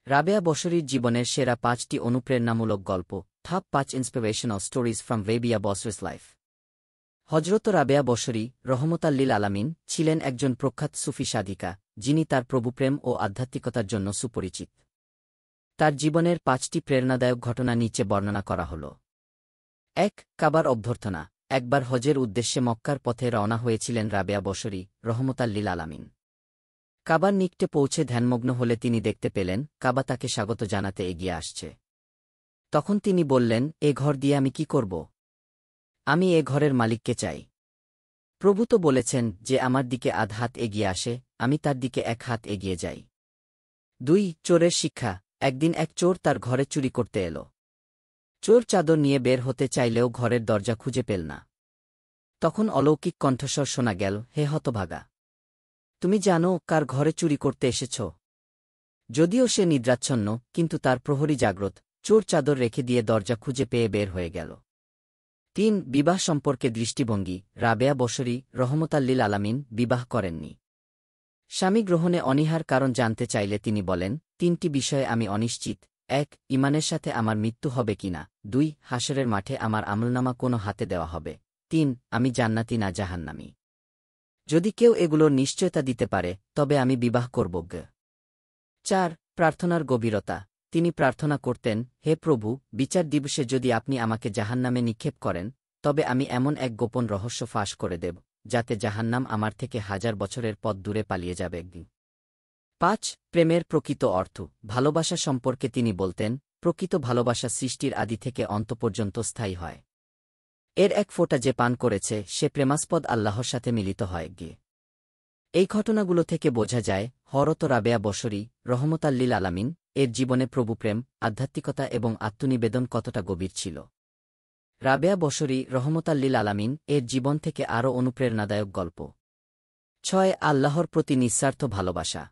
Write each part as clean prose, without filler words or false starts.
রাবেয়া বশরীর জীবনের সেরা ৫টি অনুপ্রেরণামূলক গল্প, top ৫ inspirational stories from Rabia Basri's life. হজরত রাবেয়া বশরী রহমতাল্লিল আলামিন ছিলেন একজন প্রখ্যাত সুফি সাধিকা, যিনি তার প্রভুপ্রেম ও আধ্যাত্মিকতার জন্য সুপরিচিত। তার জীবনের ৫টি প্রেরণাদায়ক ঘটনা নিচে বর্ণনা করা হল। ১. কাবার অভ্যর্থনা। একবার হজের উদ্দেশ্যে মক্কার পথে রওনা হয়েছিলেন রাবেয়া বশরী রহমতাল্লিল আলামিন। কাবার নিকটে পৌঁছে ধ্যানমগ্ন হলে তিনি দেখতে পেলেন কাবা তাকে স্বাগত জানাতে এগিয়ে আসছে। তখন তিনি বললেন, এ ঘর দিয়ে আমি কি করব? আমি এ ঘরের মালিককে চাই। প্রভু তো বলেছেন যে আমার দিকে আধ হাত এগিয়ে আসে, আমি তার দিকে এক হাত এগিয়ে যাই। ২. চোরের শিক্ষা। একদিন এক চোর তার ঘরে চুরি করতে এল। চোর চাদর নিয়ে বের হতে চাইলেও ঘরের দরজা খুঁজে পেল না। তখন অলৌকিক কণ্ঠস্বর শোনা গেল, হে হতভাগা! তুমি জানো কার ঘরে চুরি করতে এসেছ? যদিও সে নিদ্রাচ্ছন্ন, কিন্তু তার প্রহরী জাগ্রত। চোর চাদর রেখে দিয়ে দরজা খুঁজে পেয়ে বের হয়ে গেল। ৩. বিবাহ সম্পর্কে দৃষ্টিভঙ্গি। রাবেয়া বশরী রহমতাল্লিল আলামিন বিবাহ করেননি। স্বামী গ্রহণে অনীহার কারণ জানতে চাইলে তিনি বলেন, ৩টি বিষয়ে আমি অনিশ্চিত। ১. ঈমানের সাথে আমার মৃত্যু হবে কিনা। ২. হাসরের মাঠে আমার আমলনামা কোনো হাতে দেওয়া হবে। ৩. আমি জান্নাতি না জাহান্নামী। যদি কেউ এগুলোর নিশ্চয়তা দিতে পারে, তবে আমি বিবাহ করব। ৪. প্রার্থনার গভীরতা। তিনি প্রার্থনা করতেন, হে প্রভু, বিচার দিবসে যদি আপনি আমাকে জাহান্নামে নিক্ষেপ করেন, তবে আমি এমন এক গোপন রহস্য ফাঁস করে দেব, যাতে জাহান্নাম আমার থেকে ১০০০ বছরের পথ দূরে পালিয়ে যাবে। ৫. প্রেমের প্রকৃত অর্থ। ভালোবাসা সম্পর্কে তিনি বলতেন, প্রকৃত ভালোবাসা সৃষ্টির আদি থেকে অন্ত পর্যন্ত স্থায়ী হয়। এর এক ফোঁটা যে পান করেছে, সে প্রেমাস্পদ আল্লাহর সাথে মিলিত হয়। এই ঘটনাগুলো থেকে বোঝা যায় হযরত রাবেয়া বশরী রহমতাল্লিল আলামিন এর জীবনে প্রভুপ্রেম, আধ্যাত্মিকতা এবং আত্মনিবেদন কতটা গভীর ছিল। রাবেয়া বশরী রহমতাল্লিল আলামিন এর জীবন থেকে আরও অনুপ্রেরণাদায়ক গল্প। ৬. আল্লাহর প্রতি নিঃস্বার্থ ভালোবাসা।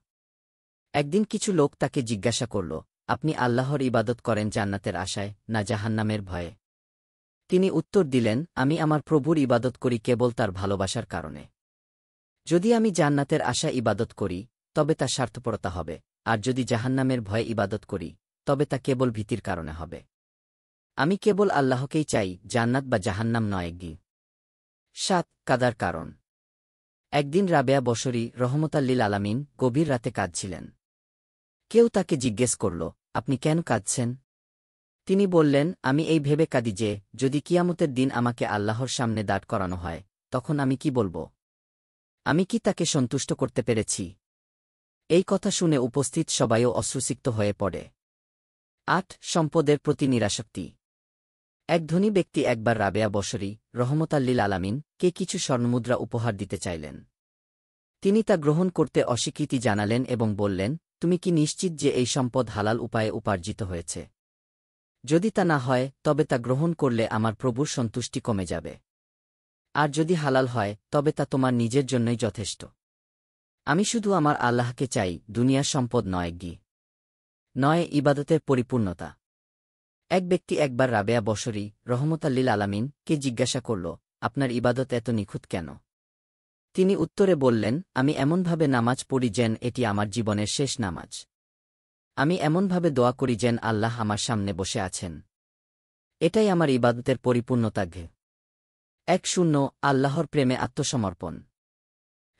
একদিন কিছু লোক তাকে জিজ্ঞাসা করল, আপনি আল্লাহর ইবাদত করেন জান্নাতের আশায়, না জাহান্নামের ভয়ে? তিনি উত্তর দিলেন, আমি আমার প্রভুর ইবাদত করি কেবল তার ভালোবাসার কারণে। যদি আমি জান্নাতের আশা ইবাদত করি, তবে তা স্বার্থপরতা হবে, আর যদি জাহান্নামের ভয়ে ইবাদত করি, তবে তা কেবল ভীতির কারণে হবে। আমি কেবল আল্লাহকেই চাই, জান্নাত বা জাহান্নাম নয়। ৭. কাদার কারণ। একদিন রাবেয়া বশরী রহমতাল্লিল আলামিন গভীর রাতে কাঁদছিলেন। কেউ তাকে জিজ্ঞেস করল, আপনি কেন কাঁদছেন? তিনি বললেন, আমি এই ভেবে কাঁদি যে, যদি কিয়ামতের দিন আমাকে আল্লাহর সামনে দাঁড় করানো হয়, তখন আমি কি বলব? আমি কি তাকে সন্তুষ্ট করতে পেরেছি? এই কথা শুনে উপস্থিত সবাইও অশ্রুসিক্ত হয়ে পড়ে। ৮. সম্পদের প্রতি নিরাসক্তি। এক ধনী ব্যক্তি একবার রাবেয়া বশরী রহমতাল্লিল আলামিন কে কিছু স্বর্ণমুদ্রা উপহার দিতে চাইলেন। তিনি তা গ্রহণ করতে অস্বীকৃতি জানালেন এবং বললেন, তুমি কি নিশ্চিত যে এই সম্পদ হালাল উপায়ে উপার্জিত হয়েছে? যদি তা না হয়, তবে তা গ্রহণ করলে আমার প্রভুর সন্তুষ্টি কমে যাবে। আর যদি হালাল হয়, তবে তা তোমার নিজের জন্যই যথেষ্ট। আমি শুধু আমার আল্লাহকে চাই, দুনিয়ার সম্পদ নয়। ৯. ইবাদতের পরিপূর্ণতা। এক ব্যক্তি একবার রাবেয়া বশরী রহমতাল্লিল আলামিন কে জিজ্ঞাসা করল, আপনার ইবাদত এত নিখুঁত কেন? তিনি উত্তরে বললেন, আমি এমনভাবে নামাজ পড়ি যেন এটি আমার জীবনের শেষ নামাজ। আমি এমনভাবে দোয়া করি যেন আল্লাহ আমার সামনে বসে আছেন। এটাই আমার ইবাদতের পরিপূর্ণতা। ১. আল্লাহর প্রেমে আত্মসমর্পণ।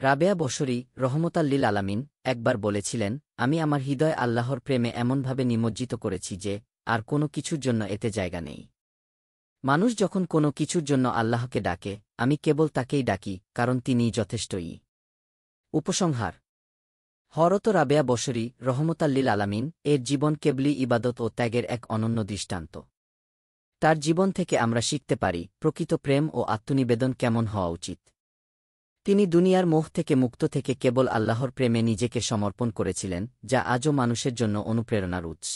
রাবেয়া বশরী রহমতাল্লিল আলামিন একবার বলেছিলেন, আমি আমার হৃদয় আল্লাহর প্রেমে এমনভাবে নিমজ্জিত করেছি যে, আর কোনো কিছুর জন্য এতে জায়গা নেই। মানুষ যখন কোনো কিছুর জন্য আল্লাহকে ডাকে, আমি কেবল তাকেই ডাকি, কারণ তিনিই যথেষ্টই। উপসংহার। হযরত রাবেয়া বশরী রহমতাল্লিল আলামিন এর জীবন কেবলই ইবাদত ও ত্যাগের এক অনন্য দৃষ্টান্ত। তার জীবন থেকে আমরা শিখতে পারি প্রকৃত প্রেম ও আত্মনিবেদন কেমন হওয়া উচিত। তিনি দুনিয়ার মোহ থেকে মুক্ত থেকে কেবল আল্লাহর প্রেমে নিজেকে সমর্পণ করেছিলেন, যা আজও মানুষের জন্য অনুপ্রেরণার উৎস।